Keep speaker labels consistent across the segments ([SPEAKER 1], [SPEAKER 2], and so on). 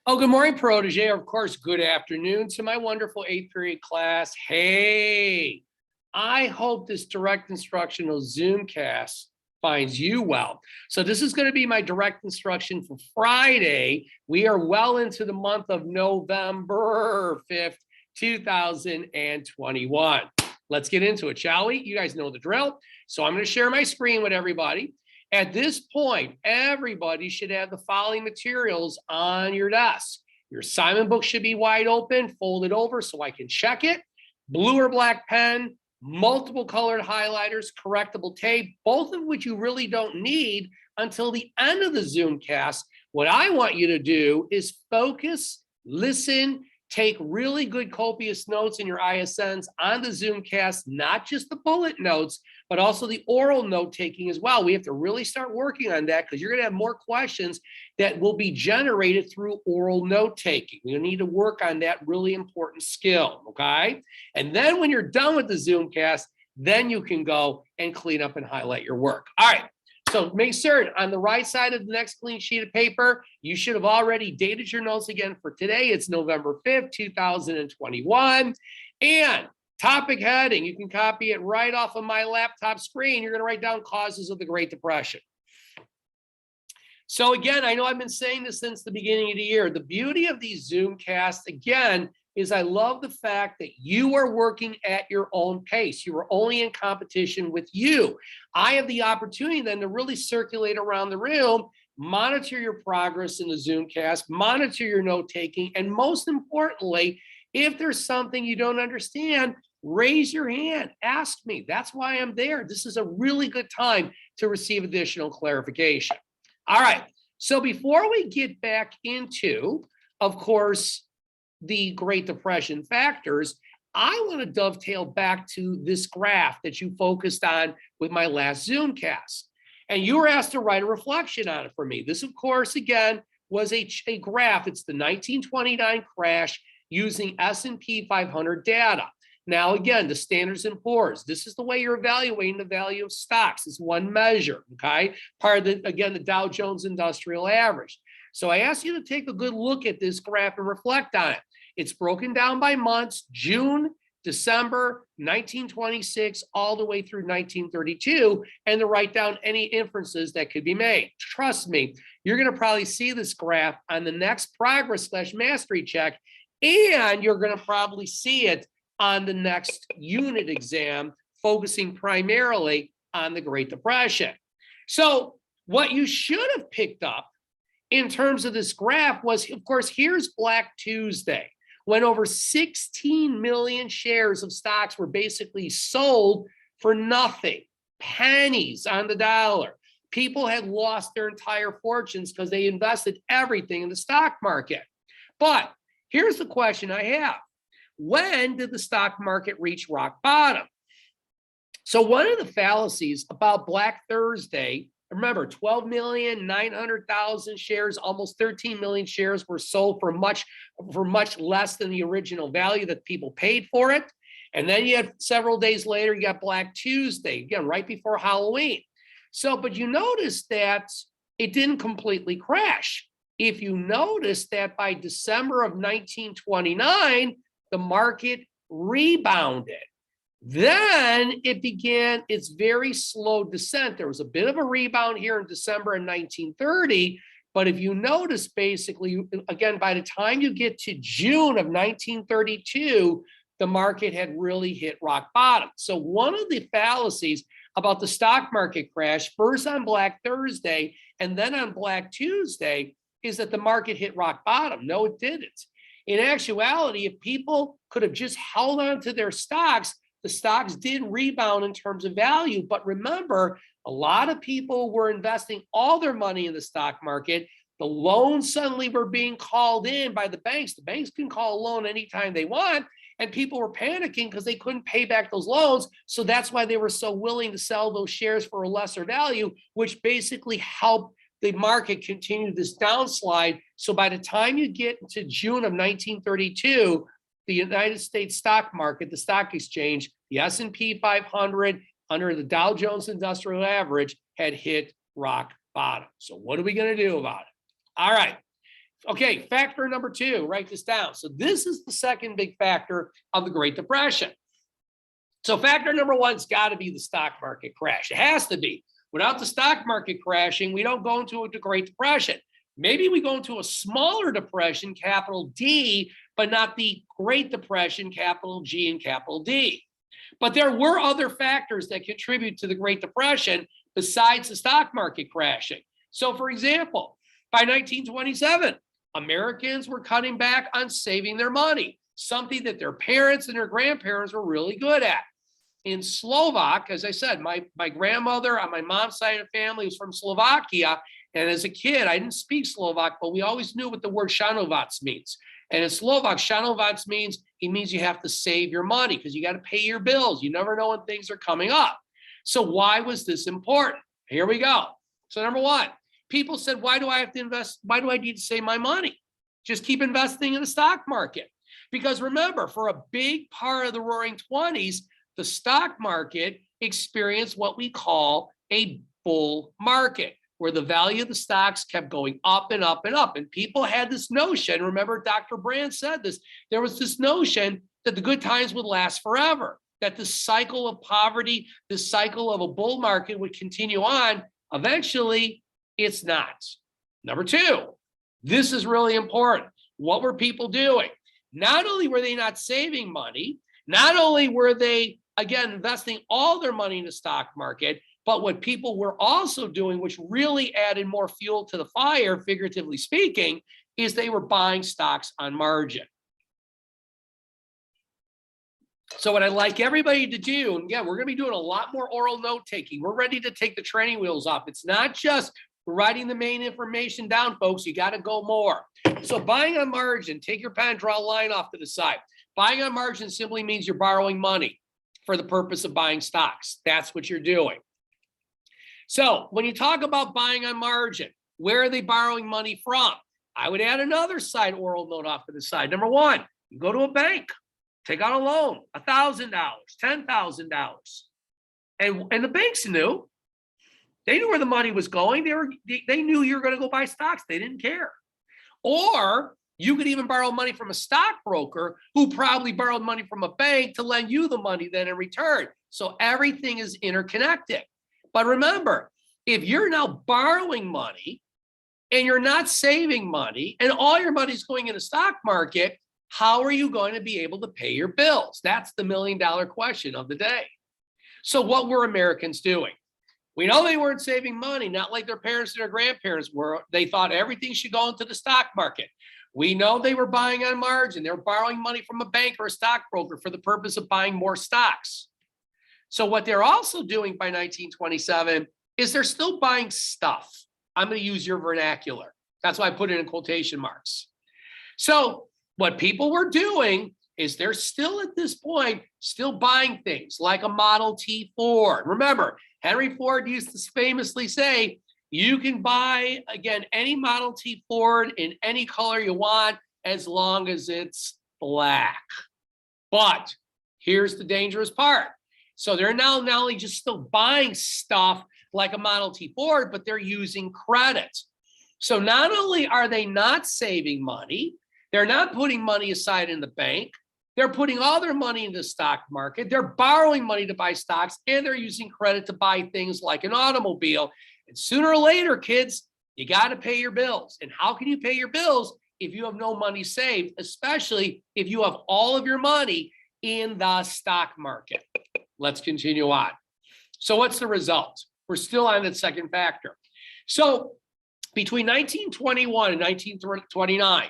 [SPEAKER 1] Oh, good morning, protege. Of course, good afternoon to my wonderful 8th period class. Hey, I hope this direct instructional Zoomcast finds you well. So this is going to be my direct instruction for Friday. We are well into the month of November 5th, 2021. Let's get into it, shall we? You guys know the drill. So I'm going to share my screen with everybody. At this point, everybody should have the following materials on your desk. Your assignment book should be wide open, folded over so I can check it. Blue or black pen, multiple colored highlighters, correctable tape, both of which you really don't need until the end of the Zoomcast. What I want you to do is focus, listen, take really good copious notes in your ISNs on the Zoomcast, not just the bullet notes, but also the oral note taking as well. We have to really start working on that because you're going to have more questions that will be generated through oral note taking. You need to work on that really important skill, okay? And then when you're done with the Zoomcast, then you can go and clean up and highlight your work. All right. So make certain on the right side of the next clean sheet of paper, you should have already dated your notes again for today. It's November 5th, 2021. And topic heading, you can copy it right off of my laptop screen. You're going to write down causes of the Great Depression. So again, I know I've been saying this since the beginning of the year. The beauty of these Zoomcasts, again, is I love the fact that you are working at your own pace. You are only in competition with you. I have the opportunity then to really circulate around the room, monitor your progress in the Zoomcast, monitor your note taking, and most importantly, if there's something you don't understand, raise your hand, ask me. That's why I'm there. This is a really good time to receive additional clarification. All right, so before we get back into, of course, the Great Depression factors, I want to dovetail back to this graph that you focused on with my last Zoomcast. And you were asked to write a reflection on it for me. This, of course, again, was a graph. It's the 1929 crash using S&P 500 data. Now, again, the Standards and Poor's, this is the way you're evaluating the value of stocks. It's one measure, okay? Part of the, again, the Dow Jones Industrial Average. So I ask you to take a good look at this graph and reflect on it. It's broken down by months, June, December, 1926, all the way through 1932, and to write down any inferences that could be made. Trust me, you're going to probably see this graph on the next progress/mastery check, and you're going to probably see it on the next unit exam, focusing primarily on the Great Depression. So what you should have picked up in terms of this graph was, of course, here's Black Tuesday, when over 16 million shares of stocks were basically sold for nothing, pennies on the dollar. People had lost their entire fortunes because they invested everything in the stock market. But here's the question I have. When did the stock market reach rock bottom? So one of the fallacies about Black Thursday, remember, 12,900,000 shares, almost 13 million shares were sold for much less than the original value that people paid for it. And then you have several days later, you got Black Tuesday, again, right before Halloween. So, but you notice that it didn't completely crash. If you notice that by December of 1929, the market rebounded. Then it began its very slow descent. There was a bit of a rebound here in December of 1930, but if you notice, basically, again, by the time you get to June of 1932, the market had really hit rock bottom. So one of the fallacies about the stock market crash, first on Black Thursday and then on Black Tuesday, is that the market hit rock bottom. No, it didn't. In actuality, if people could have just held on to their stocks, the stocks did rebound in terms of value. But remember, a lot of people were investing all their money in the stock market. The loans suddenly were being called in by the banks. The banks can call a loan anytime they want. And people were panicking because they couldn't pay back those loans. So that's why they were so willing to sell those shares for a lesser value, which basically helped the market continue this downslide. So by the time you get to June of 1932, the United States stock market, the stock exchange, the S&P 500 under the Dow Jones Industrial Average had hit rock bottom. So what are we going to do about it? All right. Okay, factor number 2, write this down. So this is the second big factor of the Great Depression. So factor number 1's got to be the stock market crash. It has to be. Without the stock market crashing, we don't go into a Great Depression. Maybe we go into a smaller depression, capital D, but not the Great Depression, capital G and capital D. But there were other factors that contribute to the Great Depression besides the stock market crashing. So for example, by 1927, Americans were cutting back on saving their money, something that their parents and their grandparents were really good at. In Slovak, as I said, my grandmother on my mom's side of the family was from Slovakia. And as a kid, I didn't speak Slovak, but we always knew what the word szanovac means. And in Slovak, szanovac means you have to save your money because you got to pay your bills. You never know when things are coming up. So why was this important? Here we go. So number 1, people said, why do I have to invest? Why do I need to save my money? Just keep investing in the stock market. Because remember, for a big part of the Roaring 20s, the stock market experienced what we call a bull market, where the value of the stocks kept going up and up and up. And people had this notion, remember Dr. Brand said this, there was this notion that the good times would last forever, that the cycle of poverty, the cycle of a bull market would continue on. Eventually, it's not. Number 2, this is really important. What were people doing? Not only were they not saving money, not only were they, again, investing all their money in the stock market, but what people were also doing, which really added more fuel to the fire, figuratively speaking, is they were buying stocks on margin. So what I'd like everybody to do, and yeah, we're going to be doing a lot more oral note taking. We're ready to take the training wheels off. It's not just writing the main information down, folks. You got to go more. So buying on margin, take your pen, draw a line off to the side. Buying on margin simply means you're borrowing money for the purpose of buying stocks. That's what you're doing. So when you talk about buying on margin, where are they borrowing money from? I would add another side oral note off to the side. Number 1, you go to a bank, take out a loan, $1,000, $10,000. And the banks knew. They knew where the money was going. They knew you were going to go buy stocks. They didn't care. Or you could even borrow money from a stockbroker who probably borrowed money from a bank to lend you the money then in return. So everything is interconnected. But remember, if you're now borrowing money and you're not saving money and all your money is going in the stock market, how are you going to be able to pay your bills? That's the $1 million question of the day. So what were Americans doing? We know they weren't saving money, not like their parents and their grandparents were. They thought everything should go into the stock market. We know they were buying on margin. They were borrowing money from a bank or a stockbroker for the purpose of buying more stocks. So what they're also doing by 1927 is they're still buying stuff. I'm going to use your vernacular. That's why I put it in quotation marks. So what people were doing is they're still at this point, still buying things like a Model T Ford. Remember, Henry Ford used to famously say, you can buy, again, any Model T Ford in any color you want as long as it's black. But here's the dangerous part. So they're now not only just still buying stuff like a Model T Ford, but they're using credit. So not only are they not saving money, they're not putting money aside in the bank, they're putting all their money in the stock market, they're borrowing money to buy stocks, and they're using credit to buy things like an automobile. And sooner or later, kids, you got to pay your bills. And how can you pay your bills if you have no money saved, especially if you have all of your money in the stock market? Let's continue on. So what's the result? We're still on that second factor. So between 1921 and 1929,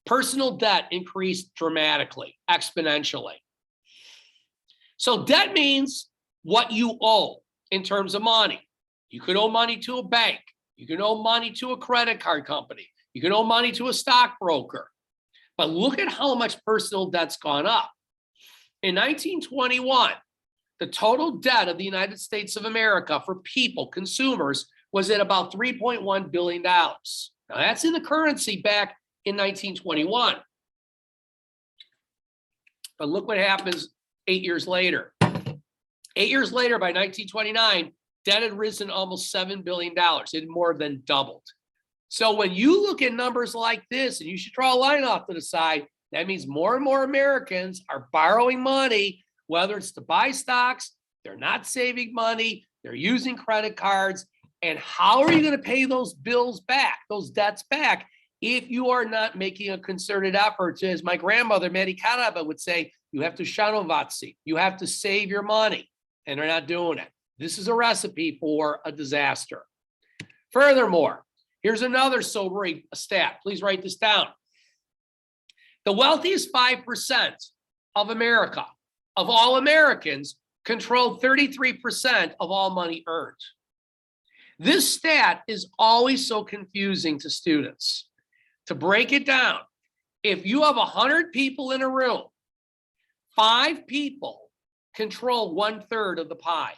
[SPEAKER 1] personal debt increased dramatically, exponentially. So debt means what you owe in terms of money. You could owe money to a bank. You can owe money to a credit card company. You can owe money to a stockbroker. But look at how much personal debt's gone up. In 1921, the total debt of the United States of America for people, consumers, was at about $3.1 billion. Now that's in the currency back in 1921. But look what happens 8 years later. 8 years later, by 1929, debt had risen almost $7 billion. It had more than doubled. So when you look at numbers like this, and you should draw a line off to the side, that means more and more Americans are borrowing money, whether it's to buy stocks, they're not saving money, they're using credit cards. And how are you going to pay those bills back, those debts back, if you are not making a concerted effort to, as my grandmother, Mary Caraba, would say, you have to szanować, you have to save your money, and they're not doing it. This is a recipe for a disaster. Furthermore, here's another sobering stat. Please write this down. The wealthiest 5% of America, of all Americans, control 33% of all money earned. This stat is always so confusing to students. To break it down, if you have 100 people in a room, 5 people control 1/3 of the pie.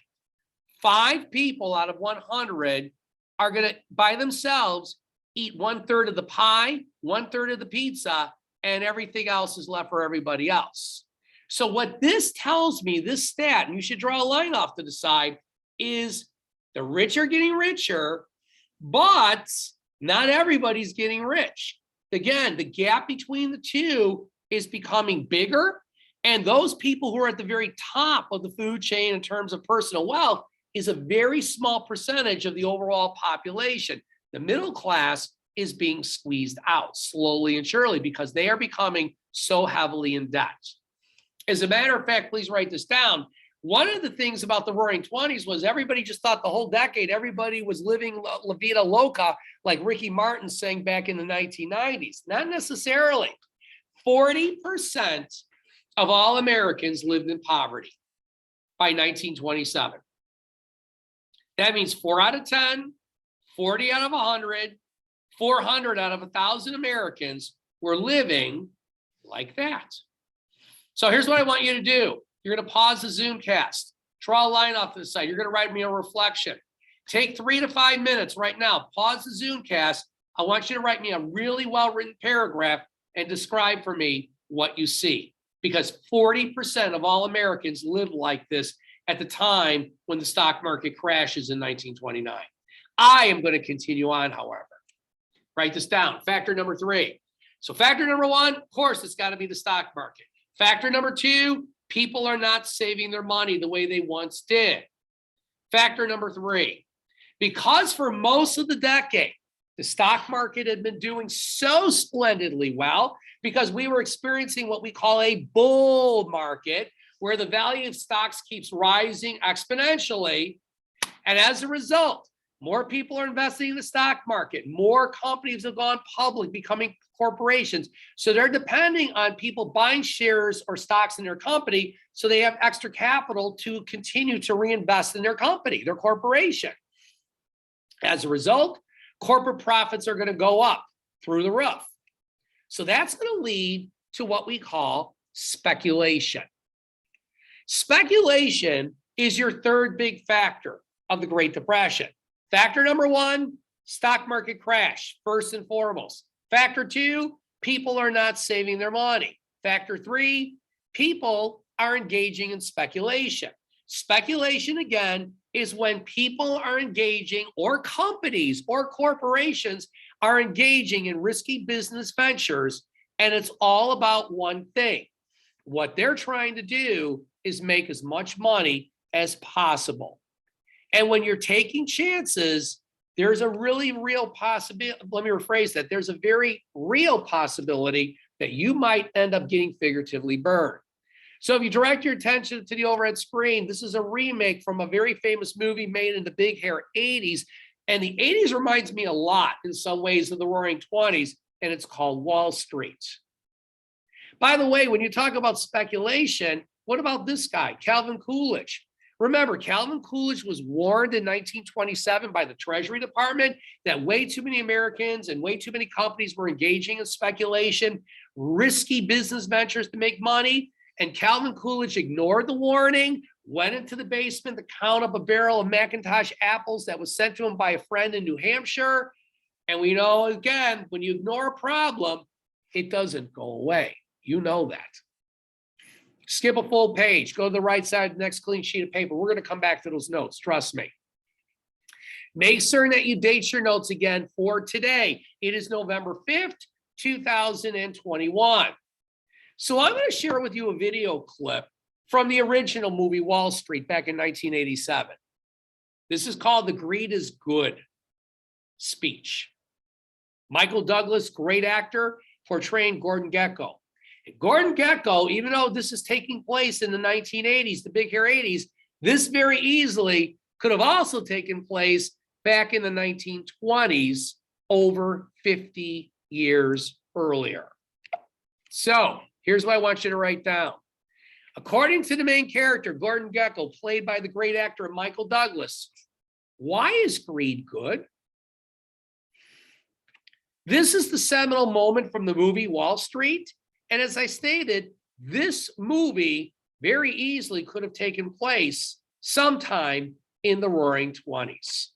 [SPEAKER 1] 5 people out of 100 are going to, by themselves, eat 1/3 of the pie, 1/3 of the pizza, and everything else is left for everybody else. So what this tells me, this stat, and you should draw a line off to the side, is the rich are getting richer, but not everybody's getting rich. Again, the gap between the two is becoming bigger, and those people who are at the very top of the food chain in terms of personal wealth is a very small percentage of the overall population. The middle class is being squeezed out slowly and surely because they are becoming so heavily in debt. As a matter of fact, please write this down. One of the things about the Roaring '20s was everybody just thought the whole decade, everybody was living La Vida Loca, like Ricky Martin sang back in the 1990s. Not necessarily. 40% of all Americans lived in poverty by 1927. That means 4 out of 10, 40 out of 100, 400 out of 1,000 Americans were living like that. So here's what I want you to do. You're going to pause the Zoomcast, draw a line off to the side. You're going to write me a reflection. Take 3 to 5 minutes right now. Pause the Zoomcast. I want you to write me a really well-written paragraph and describe for me what you see. Because 40% of all Americans lived like this at the time when the stock market crashes in 1929. I am going to continue on, however. Write this down. Factor number 3. So factor number 1, of course, it's got to be the stock market. Factor number 2, people are not saving their money the way they once did. Factor number 3, because for most of the decade, the stock market had been doing so splendidly well because we were experiencing what we call a bull market, where the value of stocks keeps rising exponentially. And as a result, more people are investing in the stock market. More companies have gone public, becoming corporations. So they're depending on people buying shares or stocks in their company so they have extra capital to continue to reinvest in their company, their corporation. As a result, corporate profits are going to go up through the roof. So that's going to lead to what we call speculation. Speculation is your third big factor of the Great Depression. Factor number 1, stock market crash, first and foremost. Factor 2, people are not saving their money. Factor 3, people are engaging in speculation. Speculation, again, is when people are engaging, or companies or corporations are engaging in risky business ventures, and it's all about one thing. What they're trying to do is make as much money as possible. And when you're taking chances, there's a really real possibility. Let me rephrase that. There's a very real possibility that you might end up getting figuratively burned. So if you direct your attention to the overhead screen, this is a remake from a very famous movie made in the big hair 80s. And the 80s reminds me a lot in some ways of the Roaring '20s, and it's called Wall Street. By the way, when you talk about speculation, what about this guy, Calvin Coolidge? Remember, Calvin Coolidge was warned in 1927 by the Treasury Department that way too many Americans and way too many companies were engaging in speculation, risky business ventures to make money. And Calvin Coolidge ignored the warning, went into the basement to count up a barrel of Macintosh apples that was sent to him by a friend in New Hampshire. And we know, again, when you ignore a problem, it doesn't go away. You know that. Skip a full page, go to the right side of the next clean sheet of paper. We're going to come back to those notes, trust me. Make certain that you date your notes again for today. It is November 5th, 2021. So I'm going to share with you a video clip from the original movie Wall Street back in 1987. This is called the Greed is Good speech. Michael Douglas, great actor, portraying Gordon Gekko. And Gordon Gekko, even though this is taking place in the 1980s, the big hair 80s, this very easily could have also taken place back in the 1920s, over 50 years earlier. So here's what I want you to write down. According to the main character, Gordon Gekko, played by the great actor Michael Douglas, why is greed good? This is the seminal moment from the movie Wall Street. And as I stated, this movie very easily could have taken place sometime in the Roaring 20s.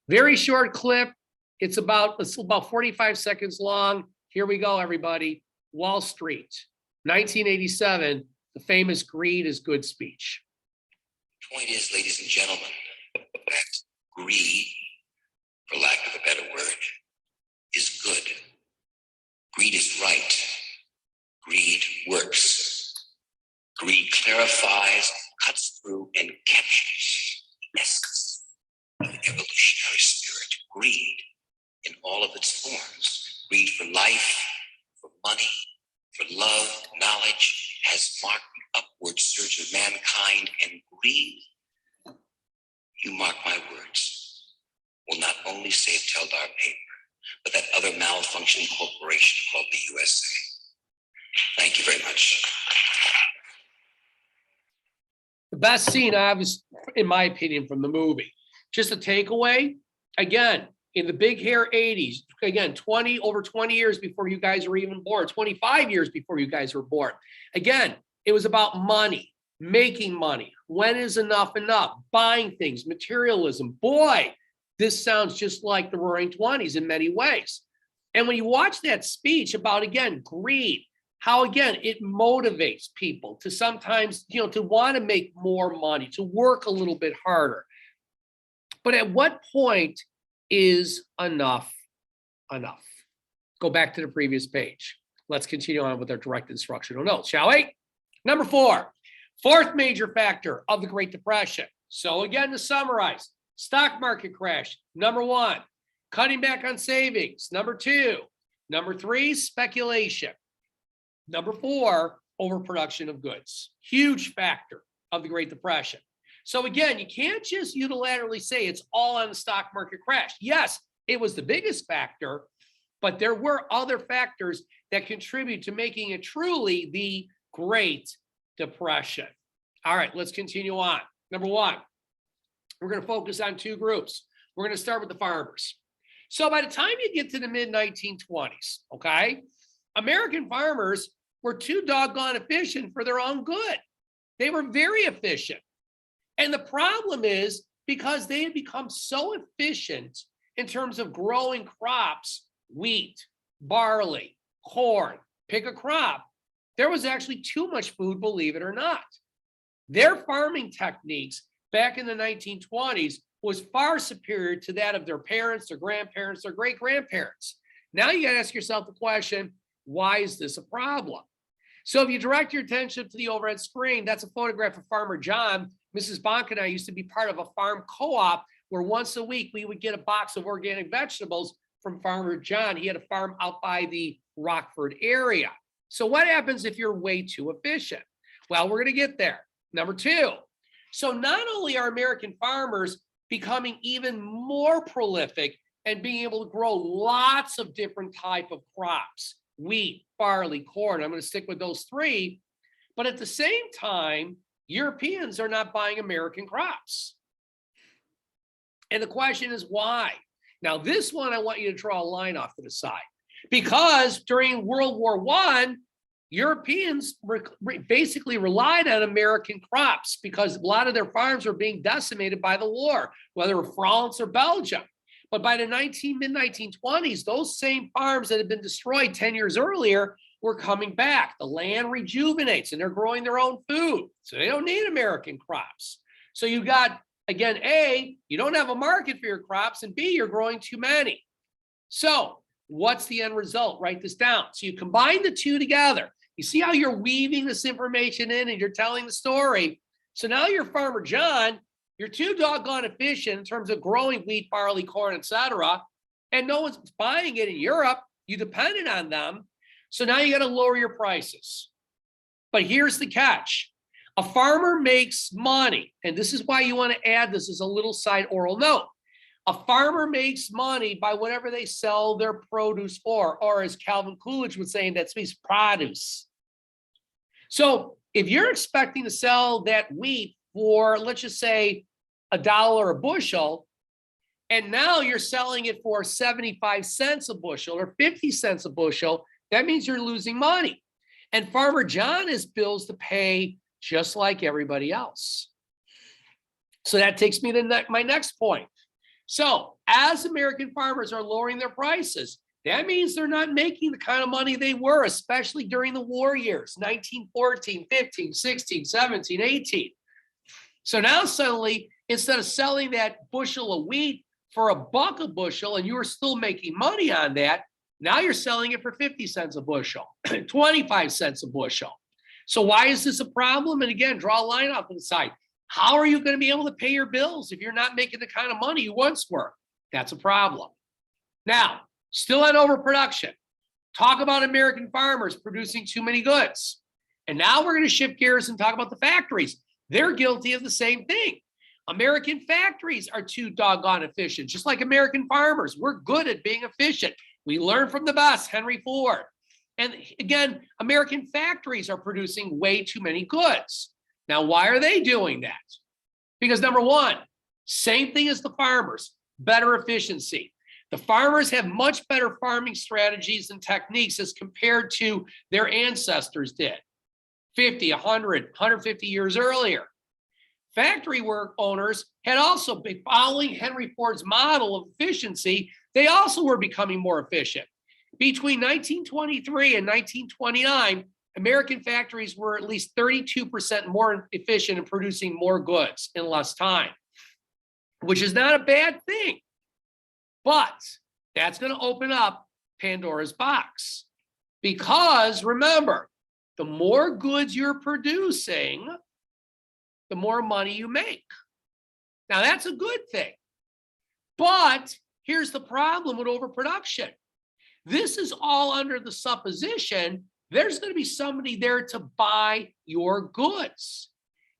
[SPEAKER 1] Very short clip. It's about 45 seconds long. Here we go, everybody. Wall Street, 1987, the famous Greed is Good speech.
[SPEAKER 2] The point is, ladies and gentlemen, that greed, for lack of a better word, is good. Greed is right. Greed works. Greed clarifies, cuts through, and captures the essence of the evolutionary spirit. Greed in all of its forms. Greed for life, for money, for love, knowledge, has marked the upward surge of mankind, and greed, you mark my words, will not only save Teldar paper, but that other malfunction corporation called the USA. Thank you very much.
[SPEAKER 1] The best scene, obviously, in my opinion, from the movie. Just a takeaway, again, in the big hair 80s, again, over 20 years before you guys were even born, 25 years before you guys were born. Again, it was about money, making money. When is enough enough? Buying things, materialism. Boy, this sounds just like the Roaring 20s in many ways. And when you watch that speech about, again, greed, how, again, it motivates people to sometimes, to want to make more money, to work a little bit harder. But at what point is enough enough? Go back to the previous page. Let's continue on with our direct instructional notes, shall we? Number 4, fourth major factor of the Great Depression. So again, to summarize, stock market crash, number 1, cutting back on savings, number 2, number 3, speculation, number 4, overproduction of goods. Huge factor of the Great Depression. So again, you can't just unilaterally say it's all on the stock market crash. Yes, it was the biggest factor, but there were other factors that contribute to making it truly the Great Depression. All right, let's continue on. Number 1, we're going to focus on 2 groups. We're going to start with the farmers. So by the time you get to the mid-1920s, okay, American farmers were too doggone efficient for their own good. They were very efficient. And the problem is because they had become so efficient in terms of growing crops, wheat, barley, corn, pick a crop, there was actually too much food, believe it or not. Their farming techniques back in the 1920s was far superior to that of their parents, their grandparents, their great-grandparents. Now you got to ask yourself the question, why is this a problem? So if you direct your attention to the overhead screen, that's a photograph of Farmer John. Mrs. Bonk and I used to be part of a farm co-op where once a week we would get a box of organic vegetables from Farmer John. He had a farm out by the Rockford area. So what happens if you're way too efficient? Well, we're going to get there. Number 2. So not only are American farmers becoming even more prolific and being able to grow lots of different type of crops, wheat, barley, corn, I'm going to stick with those 3, but at the same time, Europeans are not buying American crops. And the question is why? Now, this one, I want you to draw a line off to the side, because during World War I, Europeans basically relied on American crops because a lot of their farms were being decimated by the war, whether it were France or Belgium. But by the mid-1920s, those same farms that had been destroyed 10 years earlier were coming back. The land rejuvenates and they're growing their own food. So they don't need American crops. So you got Again, A, you don't have a market for your crops, and B, you're growing too many. So what's the end result? Write this down. So you combine the two together. You see how you're weaving this information in and you're telling the story. So now you're Farmer John, you're too doggone efficient in terms of growing wheat, barley, corn, etc. And no one's buying it in Europe. You depended on them. So now you got to lower your prices. But here's the catch. A farmer makes money. And this is why you want to add this as a little side oral note. A farmer makes money by whatever they sell their produce for, or as Calvin Coolidge would say, that means produce. So if you're expecting to sell that wheat for, let's just say, $1 a bushel, and now you're selling it for 75 cents a bushel or 50 cents a bushel, that means you're losing money. And Farmer John has bills to pay just like everybody else. So that takes me to my next point. So as American farmers are lowering their prices, that means they're not making the kind of money they were, especially during the war years, 1914, 15, 16, 17, 18. So now suddenly, instead of selling that bushel of wheat for $1 a bushel, and you were still making money on that, now you're selling it for 50 cents a bushel, 25 cents a bushel. So why is this a problem? And again, draw a line off to the side. How are you going to be able to pay your bills if you're not making the kind of money you once were? That's a problem. Now, still on overproduction. Talk about American farmers producing too many goods. And now we're going to shift gears and talk about the factories. They're guilty of the same thing. American factories are too doggone efficient, just like American farmers. We're good at being efficient. We learn from the best, Henry Ford. And again, American factories are producing way too many goods. Now, why are they doing that? Because number one, same thing as the farmers, better efficiency. The farmers have much better farming strategies and techniques as compared to their ancestors did 50, 100, 150 years earlier. Factory work owners had also been following Henry Ford's model of efficiency. They also were becoming more efficient. Between 1923 and 1929, American factories were at least 32% more efficient in producing more goods in less time, which is not a bad thing. But that's going to open up Pandora's box. Because remember, the more goods you're producing, the more money you make. Now, that's a good thing. But here's the problem with overproduction. This is all under the supposition there's going to be somebody there to buy your goods.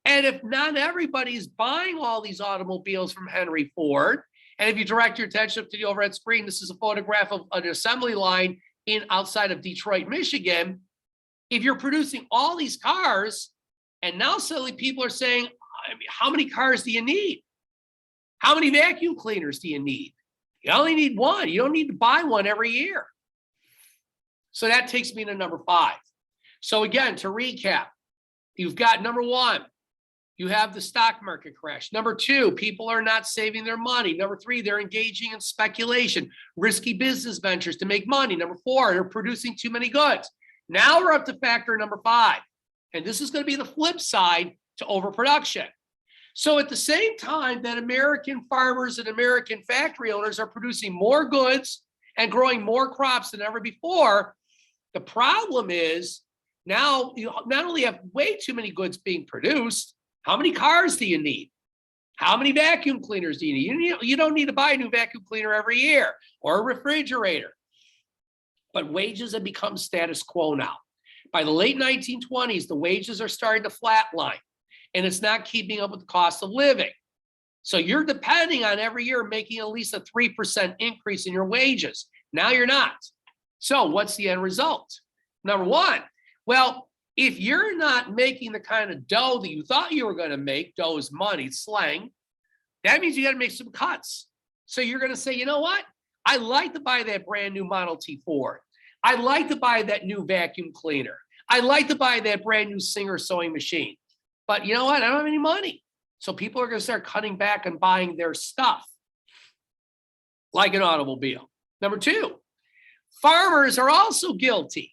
[SPEAKER 1] And if not everybody's buying all these automobiles from Henry Ford, and if you direct your attention to the overhead screen, this is a photograph of an assembly line outside of Detroit, Michigan. If you're producing all these cars, and now suddenly people are saying, I mean, how many cars do you need? How many vacuum cleaners do you need? You only need one. You don't need to buy one every year. So that takes me to number 5. So again, to recap, you've got number 1, you have the stock market crash. Number 2, people are not saving their money. Number 3, they're engaging in speculation, risky business ventures to make money. Number 4, they're producing too many goods. Now we're up to factor number 5. And this is going to be the flip side to overproduction. So at the same time that American farmers and American factory owners are producing more goods and growing more crops than ever before, the problem is now you not only have way too many goods being produced, how many cars do you need? How many vacuum cleaners do you need? You don't need to buy a new vacuum cleaner every year or a refrigerator. But wages have become status quo now. By the late 1920s, the wages are starting to flatline, and it's not keeping up with the cost of living. So you're depending on every year making at least a 3% increase in your wages. Now you're not. So what's the end result? Number 1, well, if you're not making the kind of dough that you thought you were going to make, dough is money, it's slang, that means you got to make some cuts. So you're going to say, you know what? I like to buy that brand new Model T Ford. I'd like to buy that new vacuum cleaner. I'd like to buy that brand new Singer sewing machine. But you know what? I don't have any money. So people are going to start cutting back on buying their stuff, like an automobile. Number 2, farmers are also guilty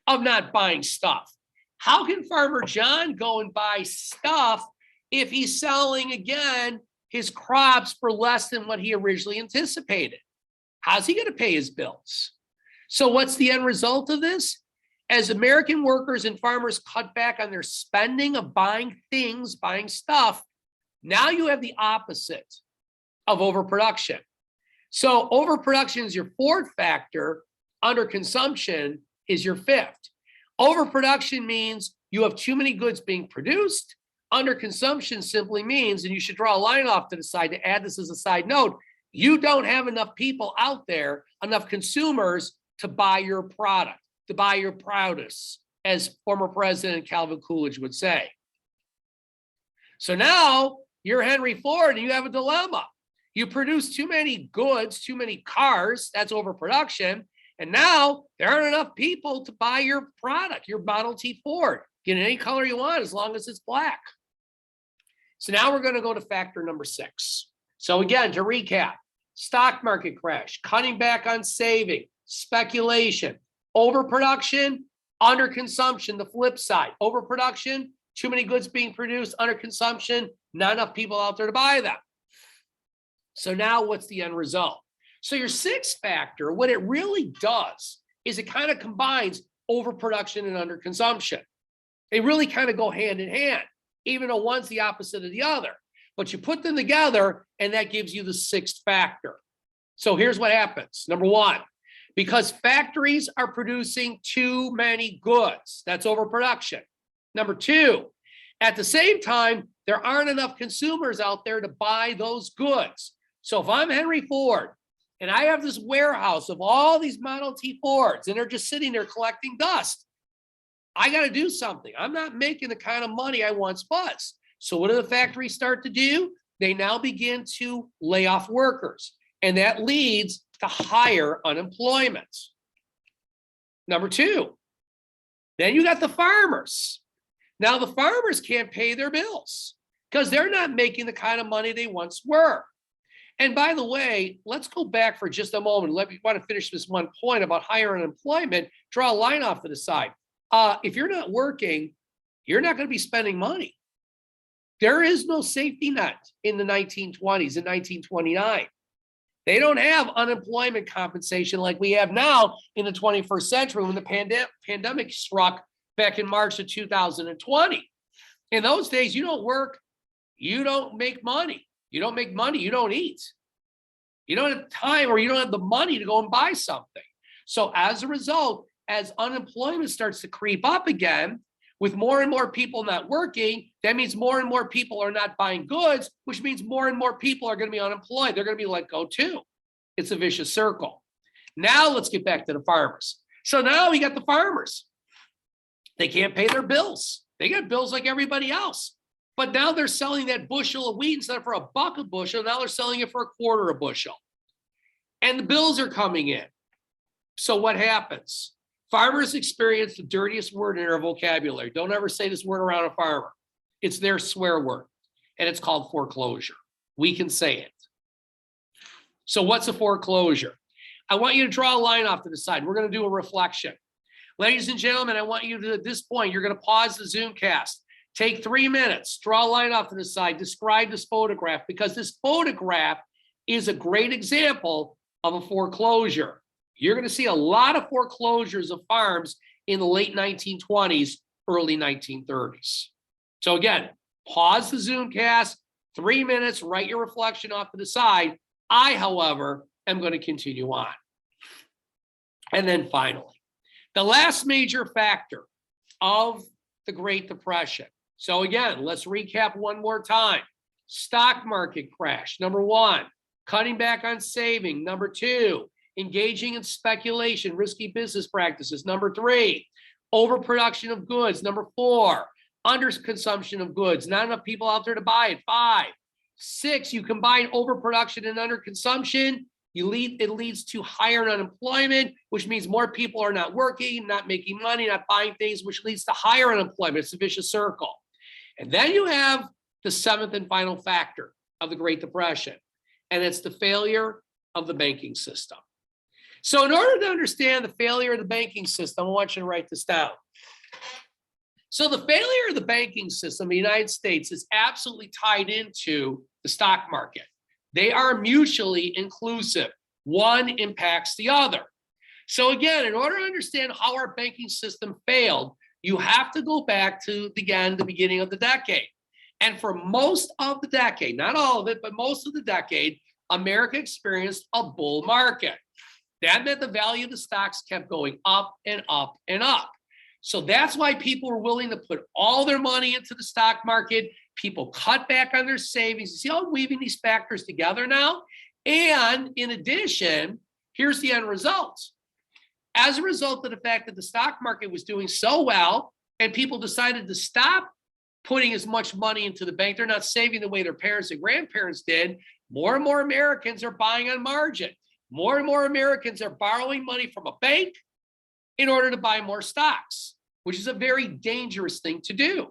[SPEAKER 1] of not buying stuff. How can Farmer John go and buy stuff if he's selling, again, his crops for less than what he originally anticipated. How's he going to pay his bills? So what's the end result of this? As American workers and farmers cut back on their spending of buying things, buying stuff, now you have the opposite of overproduction. So overproduction is your fourth factor. Underconsumption is your fifth. Overproduction means you have too many goods being produced. Underconsumption simply means, and you should draw a line off to the side to add this as a side note, you don't have enough people out there, enough consumers to buy your product, to buy your produce, as former President Calvin Coolidge would say. So now you're Henry Ford and you have a dilemma. You produce too many goods, too many cars, that's overproduction. And now there aren't enough people to buy your product, your Model T Ford. Get any color you want as long as it's black. So now we're going to go to factor number 6. So again, to recap, stock market crash, cutting back on saving, speculation, overproduction, underconsumption, the flip side. Overproduction, too many goods being produced, underconsumption, not enough people out there to buy them. So now what's the end result? So your sixth factor, what it really does is it kind of combines overproduction and underconsumption. They really kind of go hand in hand, even though one's the opposite of the other. But you put them together and that gives you the sixth factor. So here's what happens. Number one, because factories are producing too many goods, that's overproduction. Number two, at the same time, there aren't enough consumers out there to buy those goods. So if I'm Henry Ford and I have this warehouse of all these Model T Fords and they're just sitting there collecting dust, I got to do something. I'm not making the kind of money I once was. So what do the factories start to do? They now begin to lay off workers, and that leads to higher unemployment. Number two, then you got the farmers. Now the farmers can't pay their bills because they're not making the kind of money they once were. And by the way, let's go back for just a moment. Let me want to finish this one point about higher unemployment. Draw a line off to the side. If you're not working, you're not going to be spending money. There is no safety net in the 1920s and 1929. They don't have unemployment compensation like we have now in the 21st century when the pandemic struck back in March of 2020. In those days, you don't work, you don't make money. You don't make money, you don't eat. You don't have time or you don't have the money to go and buy something. So as a result, as unemployment starts to creep up again, with more and more people not working, that means more and more people are not buying goods, which means more and more people are going to be unemployed. They're going to be let go too. It's a vicious circle. Now let's get back to the farmers. So now we got the farmers. They can't pay their bills. They got bills like everybody else. But now they're selling that bushel of wheat instead of for $1 a bushel. Now they're selling it for $0.25 a bushel. And the bills are coming in. So what happens? Farmers experience the dirtiest word in their vocabulary. Don't ever say this word around a farmer. It's their swear word, and it's called foreclosure. We can say it. So what's a foreclosure? I want you to draw a line off to the side. We're going to do a reflection. Ladies and gentlemen, I want you to, at this point, you're going to pause the Zoomcast. Take 3 minutes, draw a line off to the side, describe this photograph, because this photograph is a great example of a foreclosure. You're going to see a lot of foreclosures of farms in the late 1920s, early 1930s. So again, pause the Zoomcast, 3 minutes, write your reflection off to the side. I, however, am going to continue on. And then finally, the last major factor of the Great Depression. So again, let's recap one more time. Stock market crash, number one. Cutting back on saving, number two. Engaging in speculation, risky business practices, number three. Overproduction of goods, number four. Underconsumption of goods, not enough people out there to buy it, 5. 6, you combine overproduction and underconsumption, it leads to higher unemployment, which means more people are not working, not making money, not buying things, which leads to higher unemployment. It's a vicious circle. And then you have the 7th and final factor of the Great Depression, and it's the failure of the banking system. So in order to understand the failure of the banking system, I want you to write this down. So the failure of the banking system in the United States is absolutely tied into the stock market. They are mutually inclusive. One impacts the other. So again, in order to understand how our banking system failed, you have to go back to, again, the beginning of the decade. And for most of the decade, not all of it, but most of the decade, America experienced a bull market. That meant the value of the stocks kept going up and up and up. So that's why people were willing to put all their money into the stock market. People cut back on their savings. You see how I'm weaving these factors together now? And in addition, here's the end result. As a result of the fact that the stock market was doing so well and people decided to stop putting as much money into the bank, they're not saving the way their parents and grandparents did, more and more Americans are buying on margin. More and more Americans are borrowing money from a bank in order to buy more stocks, which is a very dangerous thing to do.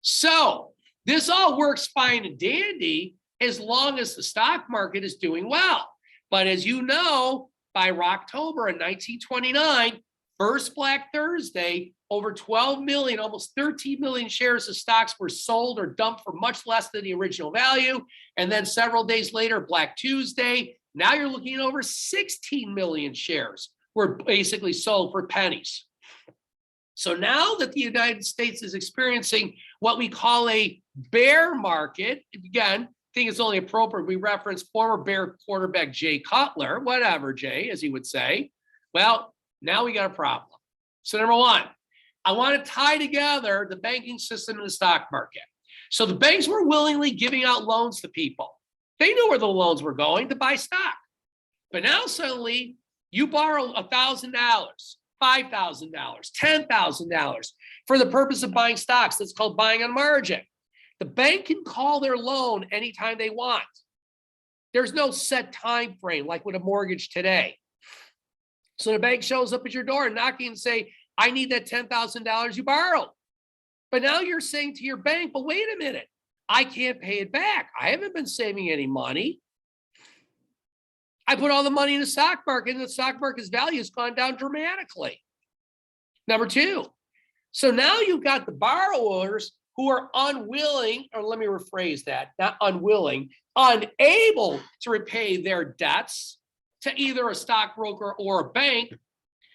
[SPEAKER 1] So this all works fine and dandy as long as the stock market is doing well. But as you know, by October of 1929, first Black Thursday, over 12 million, almost 13 million shares of stocks were sold or dumped for much less than the original value. And then several days later, Black Tuesday, now you're looking at over 16 million shares were basically sold for pennies. So now that the United States is experiencing what we call a bear market, again, I think it's only appropriate we reference former Bear quarterback Jay Cutler, whatever, Jay, as he would say. Well, now we got a problem. So number one, I want to tie together the banking system and the stock market. So the banks were willingly giving out loans to people. They knew where the loans were going to buy stock. But now suddenly you borrow $1,000, $5,000, $10,000 for the purpose of buying stocks. That's called buying on margin. The bank can call their loan anytime they want. There's no set time frame like with a mortgage today. So the bank shows up at your door and knocking and say, I need that $10,000 you borrowed. But now you're saying to your bank, but wait a minute, I can't pay it back. I haven't been saving any money. I put all the money in the stock market and the stock market's value has gone down dramatically. Number two, so now you've got the borrowers who are unwilling, or let me rephrase that, not unwilling, unable to repay their debts to either a stockbroker or a bank.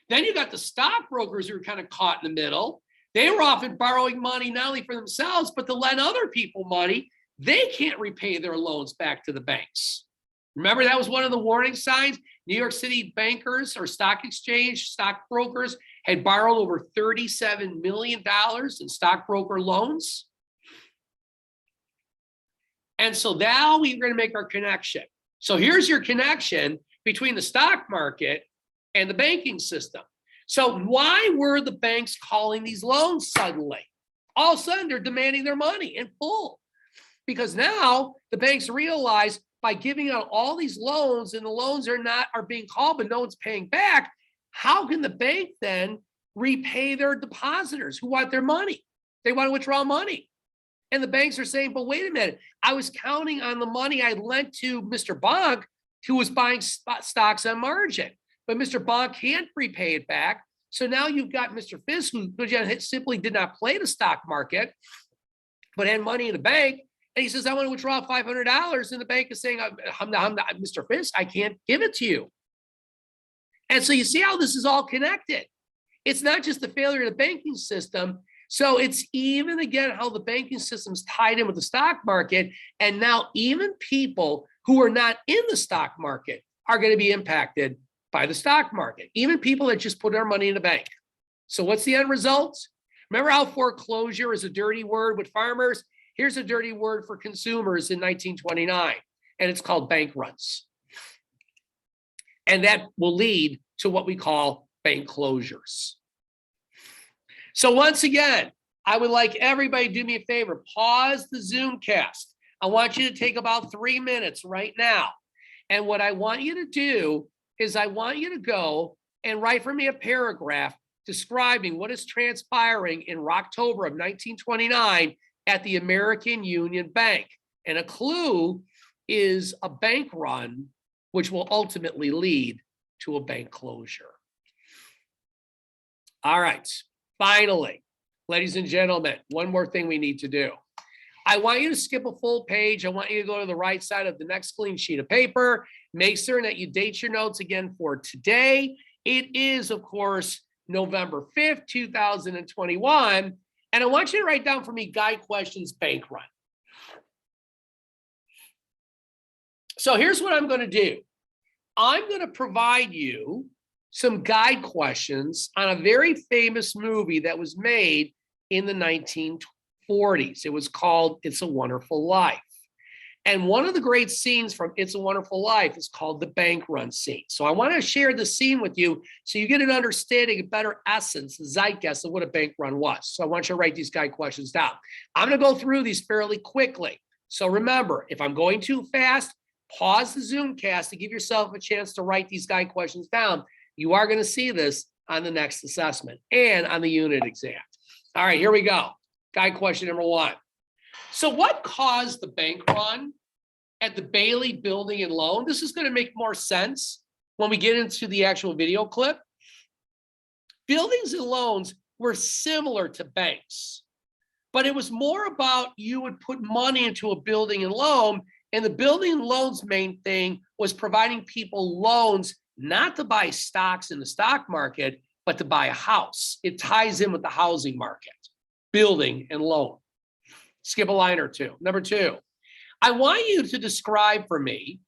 [SPEAKER 1] Then you got the stockbrokers who are kind of caught in the middle. They were often borrowing money not only for themselves, but to lend other people money. They can't repay their loans back to the banks. Remember, that was one of the warning signs. New York City bankers or stock exchange stockbrokers had borrowed over $37 million in stockbroker loans. And so now we're going to make our connection. So here's your connection between the stock market and the banking system. So why were the banks calling these loans suddenly? All of a sudden, they're demanding their money in full. Because now the banks realize by giving out all these loans and the loans are being called, but no one's paying back, how can the bank then repay their depositors who want their money? They want to withdraw money. And the banks are saying, but wait a minute, I was counting on the money I lent to Mr. Bonk, who was buying stocks on margin. But Mr. Bonk can't repay it back. So now you've got Mr. Fisk, who simply did not play the stock market, but had money in the bank. And he says, I want to withdraw $500. And the bank is saying, I'm not, Mr. Fisk, I can't give it to you. And so you see how this is all connected. It's not just the failure of the banking system. So it's even, again, how the banking system's tied in with the stock market. And now even people who are not in the stock market are going to be impacted by the stock market. Even people that just put their money in the bank. So what's the end result? Remember how foreclosure is a dirty word with farmers? Here's a dirty word for consumers in 1929, and it's called bank runs. And that will lead to what we call bank closures. So once again, I would like everybody to do me a favor, pause the Zoomcast. I want you to take about 3 minutes right now. And what I want you to do is I want you to go and write for me a paragraph describing what is transpiring in October of 1929 at the American Union Bank. And a clue is a bank run, which will ultimately lead to a bank closure. All right, finally, ladies and gentlemen, one more thing we need to do. I want you to skip a full page. I want you to go to the right side of the next clean sheet of paper. Make certain that you date your notes again for today. It is, of course, November 5th, 2021. And I want you to write down for me guide questions bank run. So here's what I'm going to do. I'm going to provide you some guide questions on a very famous movie that was made in the 1940s. It was called It's a Wonderful Life. And one of the great scenes from It's a Wonderful Life is called the bank run scene. So I want to share the scene with you so you get an understanding, a better essence, the zeitgeist of what a bank run was. So I want you to write these guide questions down. I'm going to go through these fairly quickly. So remember, if I'm going too fast, pause the Zoomcast to give yourself a chance to write these guide questions down. You are going to see this on the next assessment and on the unit exam. All right, here we go. Guide question number 1. So what caused the bank run at the Bailey Building and Loan? This is going to make more sense when we get into the actual video clip. Buildings and loans were similar to banks, but it was more about you would put money into a building and loan, and the building and loans main thing was providing people loans not to buy stocks in the stock market, but to buy a house. It ties in with the housing market, building and loan. Skip a line or two. Number 2, I want you to describe for me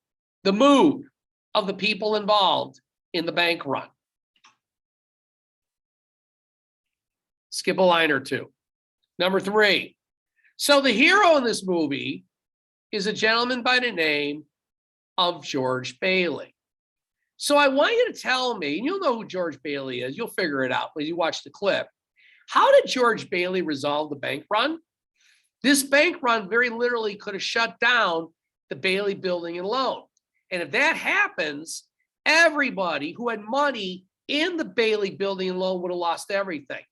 [SPEAKER 1] the mood of the people involved in the bank run. Skip a line or two. Number 3, so the hero in this movie is a gentleman by the name of George Bailey. So I want you to tell me, and you'll know who George Bailey is, you'll figure it out when you watch the clip. How did George Bailey resolve the bank run? This bank run very literally could have shut down the Bailey Building and Loan. And if that happens, everybody who had money in the Bailey Building and Loan would have lost everything.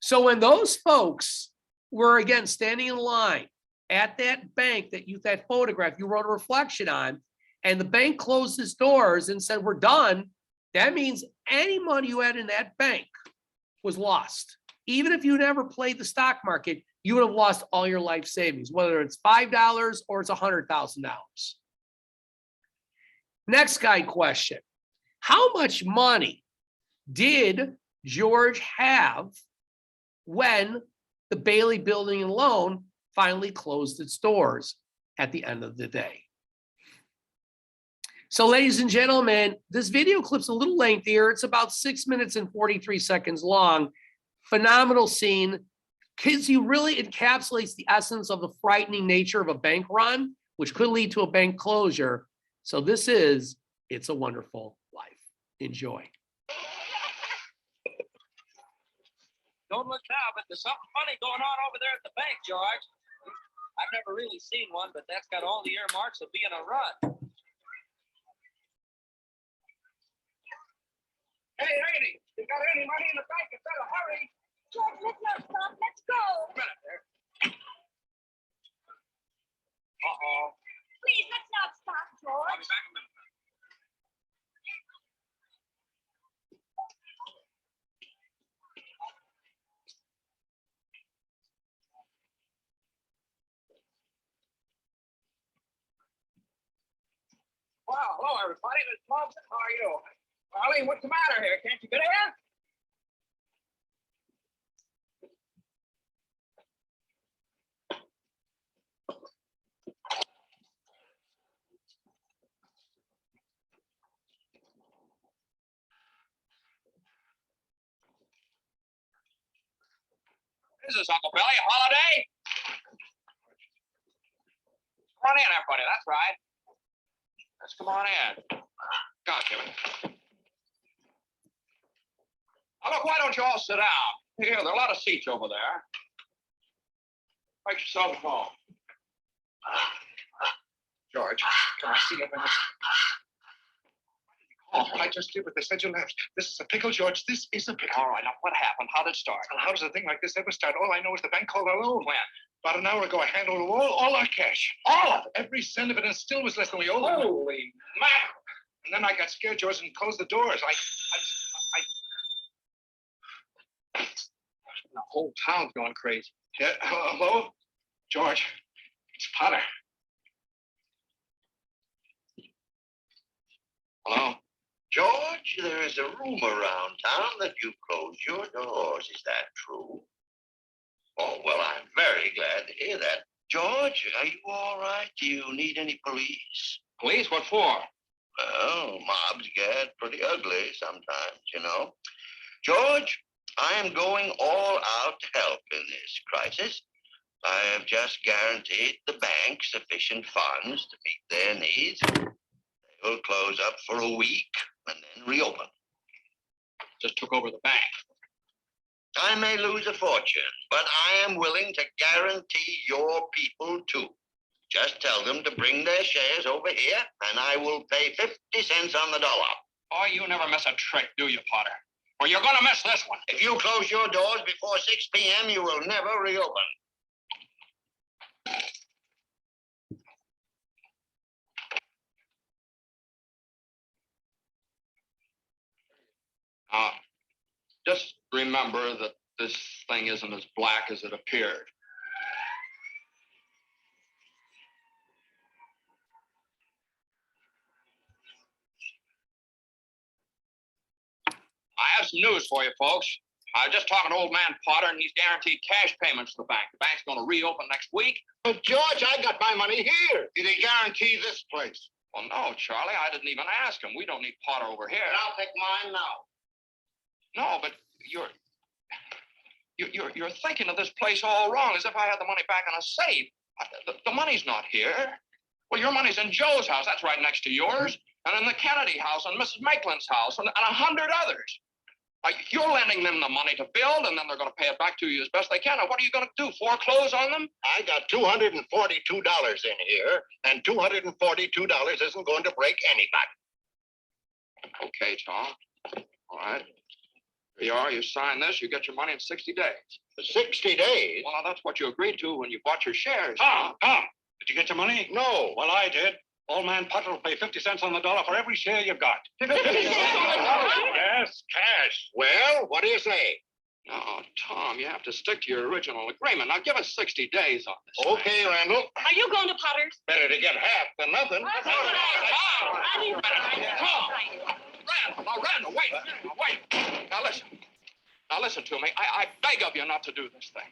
[SPEAKER 1] So when those folks were, again, standing in line at that bank that photograph you wrote a reflection on, and the bank closed its doors and said, we're done, that means any money you had in that bank was lost. Even if you never played the stock market, you would have lost all your life savings, whether it's $5 or it's $100,000. Next guide question. How much money did George have when the Bailey Building and Loan finally closed its doors at the end of the day? So ladies and gentlemen, this video clip's a little lengthier. It's about 6 minutes and 43 seconds long. Phenomenal scene. Kids, you really encapsulates the essence of the frightening nature of a bank run, which could lead to a bank closure. So this is It's a Wonderful Life. Enjoy.
[SPEAKER 3] Don't look now, but there's something funny going on over there at the bank, George. I've never really seen one, but that's got all the earmarks of being a run. Hey, lady, you got any money in the bank? You better hurry.
[SPEAKER 4] George, let's not stop. Let's go.
[SPEAKER 3] A minute there. Uh-oh.
[SPEAKER 4] Please, let's not stop,
[SPEAKER 3] I'll
[SPEAKER 4] George.
[SPEAKER 3] be back in a minute. Well, hello, everybody. Miss Thompson, how are you? Molly, what's the matter here? Can't you get in? This is Uncle Billy, a holiday? Come on in, everybody. That's right. Let's come on in. God, Jimmy. Now, look, why don't you all sit down? Here, there are a lot of seats over there. Make yourself at home. George, can I see you a minute? Oh, I just did what they said you left. This is a pickle, George. This is a pickle. All right, now what happened? How did it start? Well, how does a thing like this ever start? All I know is the bank called our loan plan. About an hour ago, I handled all our cash. All of it. Every cent of it, and it still was less than we owed. Holy mackerel. And then I got scared, George, and closed the doors. The whole town's going crazy. Yeah, hello? George, it's Potter.
[SPEAKER 2] Hello? George, there is a rumor around town that you closed your doors. Is that true? Oh, well, I'm very glad to hear that. George, are you all right? Do you need any police?
[SPEAKER 3] Police? What for?
[SPEAKER 2] Well, mobs get pretty ugly sometimes, you know. George, I am going all out to help in this crisis. I have just guaranteed the bank sufficient funds to meet their needs. They will close up for a week and then reopen.
[SPEAKER 3] Just took over the bank.
[SPEAKER 2] I may lose a fortune, but I am willing to guarantee your people too. Just tell them to bring their shares over here, and I will pay 50 cents on the dollar.
[SPEAKER 3] Oh, you never miss a trick, do you, Potter? Or you're gonna miss this one.
[SPEAKER 2] If you close your doors before 6 p.m., you will never reopen.
[SPEAKER 3] Just remember that this thing isn't as black as it appeared. I have some news for you, folks. I was just talking to old man Potter, and he's guaranteed cash payments to the bank. The bank's going to reopen next week.
[SPEAKER 5] But George, I got my money here. Did he guarantee this place?
[SPEAKER 3] Well, no, Charlie, I didn't even ask him. We don't need Potter over here.
[SPEAKER 5] And I'll take mine now.
[SPEAKER 3] No, but you're thinking of this place all wrong, as if I had the money back in a safe. The money's not here. Well, your money's in Joe's house. That's right next to yours. And in the Kennedy house, and Mrs. Maitland's house, and 100 others. You're lending them the money to build, and then they're going to pay it back to you as best they can. And what are you going to do, foreclose on them?
[SPEAKER 5] I got $242 in here, and $242 isn't going to break anybody.
[SPEAKER 3] Okay, Tom. All right. Here you are. You sign this. You get your money in 60 days.
[SPEAKER 5] 60 days?
[SPEAKER 3] Well, now, that's what you agreed to when you bought your shares.
[SPEAKER 6] Tom, did you get your money?
[SPEAKER 5] No.
[SPEAKER 6] Well, I did. Old man Potter will pay 50 cents on the dollar for every share you got.
[SPEAKER 4] 50 cents?
[SPEAKER 6] Yes, cash.
[SPEAKER 5] Well, what do you say?
[SPEAKER 3] No, Tom, you have to stick to your original agreement. Now, give us 60 days on this.
[SPEAKER 5] Okay, Randall.
[SPEAKER 4] Are you going to Potter's?
[SPEAKER 5] Better to get half than nothing.
[SPEAKER 3] Randall, wait. Now, listen to me. I beg of you not to do this thing.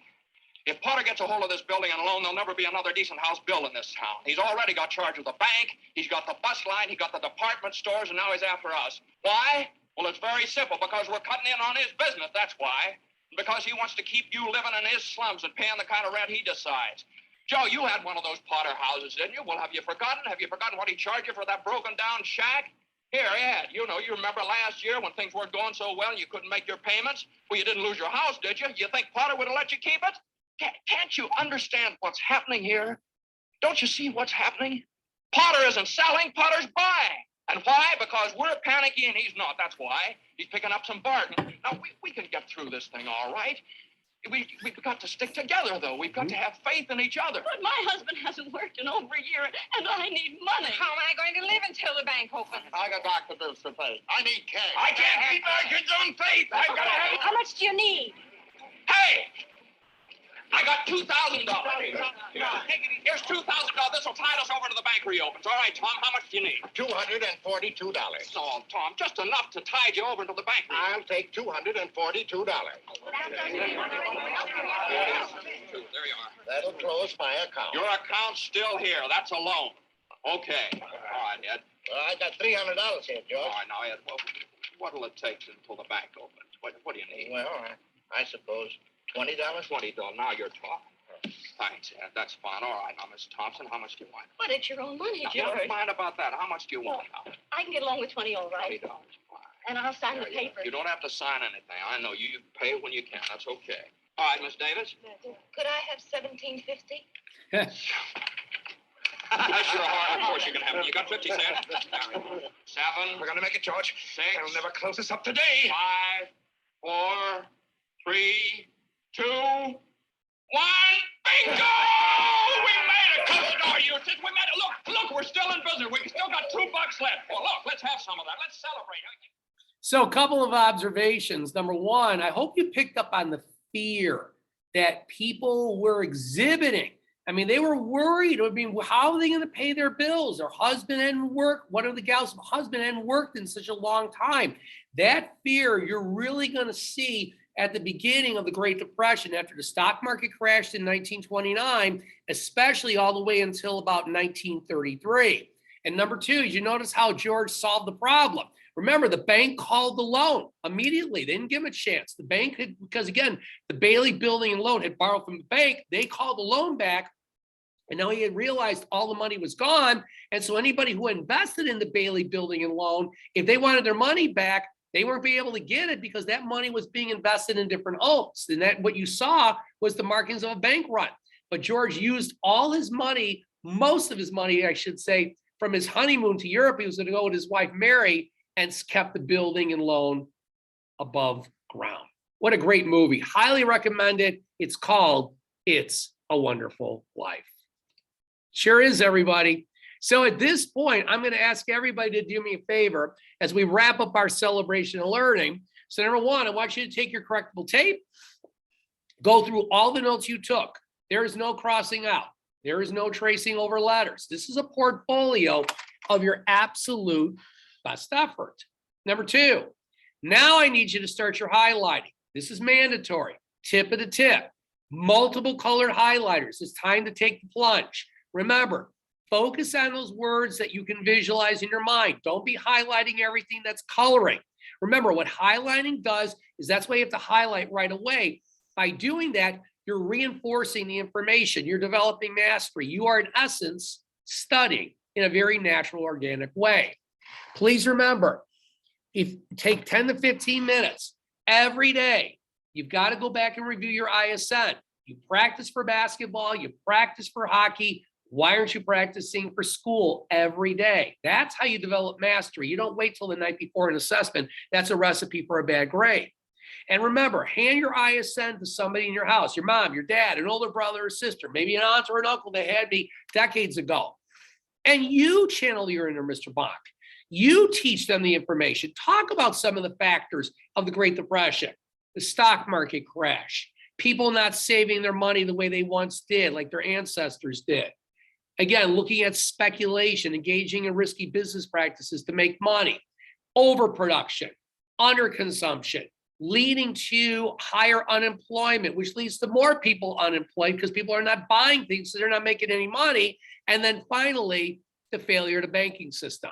[SPEAKER 3] If Potter gets a hold of this building and loan, there'll never be another decent house built in this town. He's already got charge of the bank, he's got the bus line, he got the department stores, and now he's after us. Why? Well, it's very simple, because we're cutting in on his business, that's why. Because he wants to keep you living in his slums and paying the kind of rent he decides. Joe, you had one of those Potter houses, didn't you? Well, have you forgotten? Have you forgotten what he charged you for that broken down shack? Here, Ed, you remember last year when things weren't going so well and you couldn't make your payments? Well, you didn't lose your house, did you? You think Potter would have let you keep it? Can't you understand what's happening here? Don't you see what's happening? Potter isn't selling, Potter's buying. And why? Because we're panicky and he's not. That's why. He's picking up some bargain. Now, we can get through this thing all right. We've got to stick together, though. We've got to have faith in each other.
[SPEAKER 4] But my husband hasn't worked in over a year, and I need money.
[SPEAKER 7] How am I going to live until the bank opens?
[SPEAKER 5] I got doctor bills to pay. I need cash.
[SPEAKER 3] I can't keep our kids on faith. I've got to have...
[SPEAKER 4] How much do you need?
[SPEAKER 3] Hey! I got $2,000. Here's $2,000. This will tide us over to the bank reopens. All right, Tom, how much do you need?
[SPEAKER 5] $242.
[SPEAKER 3] No, Tom, just enough to tide you over to the bank reopens.
[SPEAKER 5] I'll take $242.
[SPEAKER 3] There you are.
[SPEAKER 5] That'll close my account.
[SPEAKER 3] Your account's still here. That's a loan. Okay. All right, Ed.
[SPEAKER 5] Well, I got $300 here, George.
[SPEAKER 3] All right, now, Ed, what'll it take until the bank opens? What do you need?
[SPEAKER 5] Well, I suppose $20.
[SPEAKER 3] $20. Now you're talking. Thanks, Ed. That's fine. All right, now, Miss Thompson, how much do you want?
[SPEAKER 4] But it's your own money,
[SPEAKER 3] Now,
[SPEAKER 4] George.
[SPEAKER 3] never mind about that. How much do you want now?
[SPEAKER 4] I can get along with 20, all right.
[SPEAKER 3] $20. Fine.
[SPEAKER 4] And I'll sign the
[SPEAKER 3] There you go.
[SPEAKER 4] papers.
[SPEAKER 3] You don't have to sign anything. I know you pay it when you can. That's okay. All right, Miss Davis.
[SPEAKER 7] Could I have $17.50?
[SPEAKER 3] Sure, of course you can have it. You got 50 cents. 7.
[SPEAKER 6] We're going to make it, George.
[SPEAKER 3] 6.
[SPEAKER 6] They'll never close us up today.
[SPEAKER 3] 5, 4, 3, 2, 1. Bingo! We made it. Close you. We made it. Look, we're still in business. We still got $2 left. Well, look, let's have some of that. Let's celebrate.
[SPEAKER 1] So a couple of observations. Number one, I hope you picked up on the fear that people were exhibiting. I mean, they were worried. I mean, how are they going to pay their bills? Their husband hadn't worked. One of the gals' husband hadn't worked in such a long time. That fear you're really going to see at the beginning of the Great Depression after the stock market crashed in 1929, especially all the way until about 1933. And number two, you notice how George solved the problem. Remember, the bank called the loan immediately. They didn't give him a chance. The bank had, because again, the Bailey Building and Loan had borrowed from the bank. They called the loan back. And now he had realized all the money was gone. And so anybody who invested in the Bailey Building and Loan, if they wanted their money back, they weren't being able to get it because that money was being invested in different homes. And that what you saw was the markings of a bank run. But George used all his money, most of his money, I should say, from his honeymoon to Europe. He was going to go with his wife, Mary, and kept the building and loan above ground. What a great movie. Highly recommend it. It's called It's a Wonderful Life. Sure is, everybody. So at this point, I'm going to ask everybody to do me a favor as we wrap up our celebration of learning. So number one, I want you to take your correctable tape, go through all the notes you took. There is no crossing out. There is no tracing over letters. This is a portfolio of your absolute best effort. Number two, now I need you to start your highlighting. This is mandatory. Tip of the tip. Multiple colored highlighters. It's time to take the plunge. Remember, focus on those words that you can visualize in your mind. Don't be highlighting everything that's coloring. Remember, what highlighting does is that's why you have to highlight right away. By doing that, you're reinforcing the information. You're developing mastery. You are, in essence, studying in a very natural, organic way. Please remember, if you take 10 to 15 minutes every day, you've got to go back and review your ISN. You practice for basketball, you practice for hockey. Why aren't you practicing for school every day? That's how you develop mastery. You don't wait till the night before an assessment. That's a recipe for a bad grade. And remember, hand your ISN to somebody in your house, your mom, your dad, an older brother or sister, maybe an aunt or an uncle that had me decades ago. And you channel your inner Mr. Bach. You teach them the information. Talk about some of the factors of the Great Depression, the stock market crash, people not saving their money the way they once did, like their ancestors did. Again, looking at speculation, engaging in risky business practices to make money, overproduction, underconsumption, leading to higher unemployment, which leads to more people unemployed because people are not buying things, so they're not making any money. And then finally, the failure of the banking system.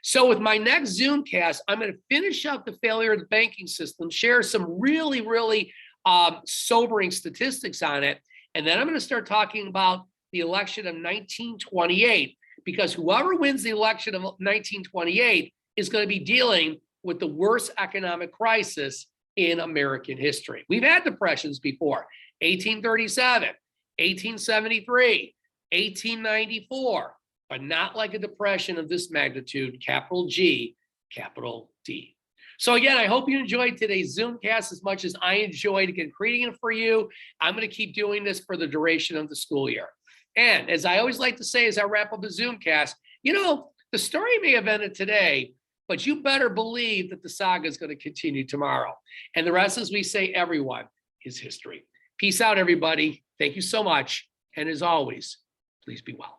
[SPEAKER 1] So with my next Zoomcast, I'm going to finish up the failure of the banking system, share some really, really sobering statistics on it. And then I'm going to start talking about the election of 1928, because whoever wins the election of 1928 is going to be dealing with the worst economic crisis in American history. We've had depressions before, 1837, 1873, 1894, but not like a depression of this magnitude, capital G, capital D. So again, I hope you enjoyed today's Zoomcast as much as I enjoyed again creating it for you. I'm going to keep doing this for the duration of the school year. And as I always like to say as I wrap up the Zoomcast, you know, the story may have ended today, but you better believe that the saga is going to continue tomorrow. And the rest, as we say, everyone is history. Peace out, everybody. Thank you so much. And as always, please be well.